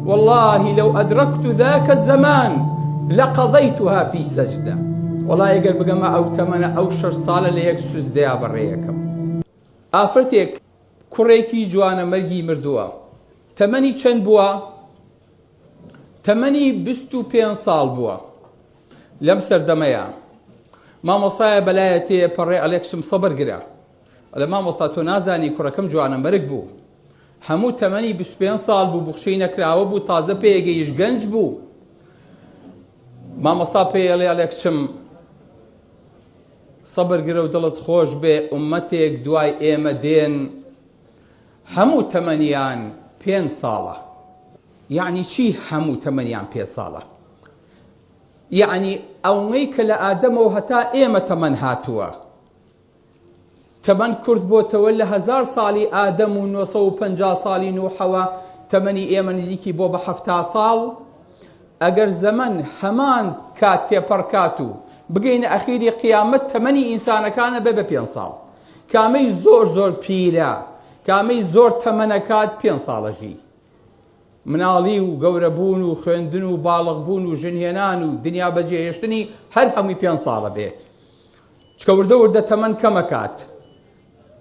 والله لو أدركت ذاك الزمان لقضيتها في سجدة. والله يقل بقما أو تمنى أو شر صالة ليك سجدة بريكم. ئافرەتێک کوڕێکی جوانە مەرگی مردووە. تەمەنی چەند بووە؟ تەمەنی 25 ساڵ بووە. لەم سەردەمەیە مامۆسایە بەلایەتێ پەڕێ ئەلێکشم سەبر گرە. ئەلە مامۆستا تۆ نازانی کوڕەکەم جوانە مەرگ بوو. هەموو تەمەنی 25 ساڵ بوو، بوخشەی نەکراوە بوو، تازە پێگەیش گەنج بوو. مامۆستا پێڵێ ئەلێکشم سەبر گرە و دڵت خۆش بێ، ئومەتێک دوای ئێمە دێن هەموو تەمەنیان 5 ساڵە. یعنی چی هەموو تەمەنیان 5 ساڵە؟ یعنی ئەوەی کە لە ئادەمەوە هەتا ئێمە تەمەن هاتووە. تەمەن کورد بۆتەوە لە 1000 ساڵی ئادەم و 950 ساڵی نوحەوە، تەمەنی ئێمە نزیکی بۆ بە 70 ساڵ. ئەگەر زەمن هەمان کات تێپەڕکات و بگەینە ئەخیری قیامەت، تەمەنی ئینسانەکانە بێ بە 5 ساڵ. کامەی زۆر زۆر پیرە، کامەی زۆر تەمەنەکات 5 ساڵەژی. مناڵی و گەورەبوون و خوێندن و باڵغبوون و ژنهێنان و دنیا بەجێهێشتنی هەر هەمووی 5 ساڵە بێ. چکە وردە وردە تەمەن کەمەکات.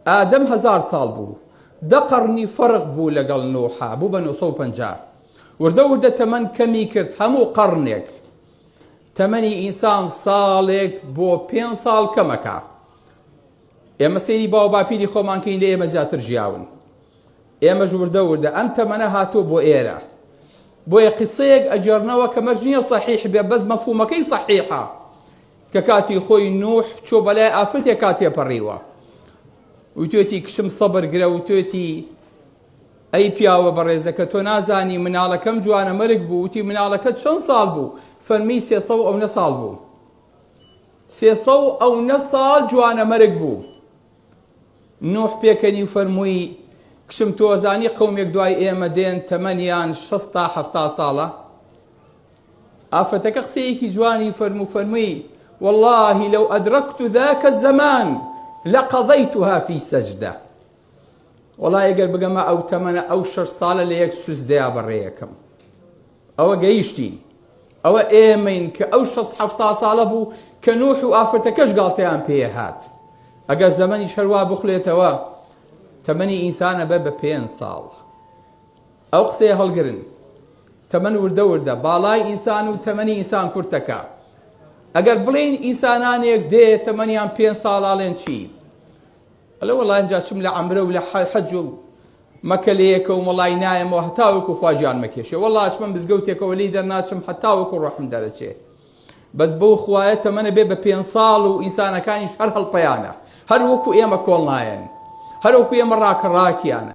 ئادەم 1000 ساڵ بوو، 10 قەرنی فەرق بوو لەگەڵ نوحا، بوو بە 950. وردە وردە تەمەن کەمی کرد، هەموو قەرنێک تەمەنی ئینسان ساڵێک بۆ 5 ساڵ کەمەکە. ئێمە سەیری باو باپیری خۆمان کەین، لە ئێمە زیاتر ژیاون. ئێمەش وردە وردە ئەم تەمەنە هاتۆ بۆ ئێرە. بۆیە قسەیەک ئەجێڕنەوە کە مەرج نییە صەحیح بێ، بەس مەفهومەکەی صەحیحە، کە کاتی خۆی نوح چۆ بەلای ئافرەتێک کاتێ پەڕیوە، وتێتی کشم سەبر گرە، وتێتی ئەی پیاوە بەڕێزەکە تۆ نازانی مناڵەکەم جوانە مەرگ بوو. وتی مناڵەکەت چەند ساڵ بوو؟ فەرمی 309 ساڵ بوو. 309 ساڵ جوانە مەرگ بوو. نوح پێکەنی و فەرمووی کشم تۆ زانی قەومێک دوای ئێمە دێن تەمەنیان 60 تا 70 ساڵە؟ ئافرەتەکە قسەیەکی جوانی فەرمووی والله لو أدركت ذاك الزمان لقضيتها في سجدة. والله ئەگەر بگەمە ئەو تەمەنە ئەو 6 ساڵە لە یەک سوزدەیە بەڕێیەکەم. ئەوە گەیشتی، ئەوە ئێمەین کە ئەو 60-70 ساڵە بوو کە نوح و ئافرەتەکەش گاڵتەیان پێ هات. ئەگەر زەمەنیش هەروە بخڵێتەوە، تەمەنی ئینسانە بە 5 ساڵ. ئەو قسەیە هەڵگرن. تەمەن وردە وردە باڵای ئینسان و تەمەنی ئینسان کورتەکە. ئەگەر بڵێن ئینسانانێک دێ تەمەنیان 5 ساڵاڵێن چی؟ ئەلە وەڵای ئەنجا چم لە عەمرە و لە حەج و مەکە لە یەکە و مەڵای نایەمەوە هەتاوەکو خواجان مەکێشێ. وەڵا ئەچمە بزگەوتێکەوە لی دەرناچم هەتاوەکو ڕۆحم دەرەچێ. بەس بەو خوایە تەمەنە بێ بە 5 ساڵ و ئینسانەکانیش هەر هەڵپەیانە، هەر وەکو ئێمە کۆڵ نایەن، هەر وەکو ئێمە ڕاکەڕاکیانە.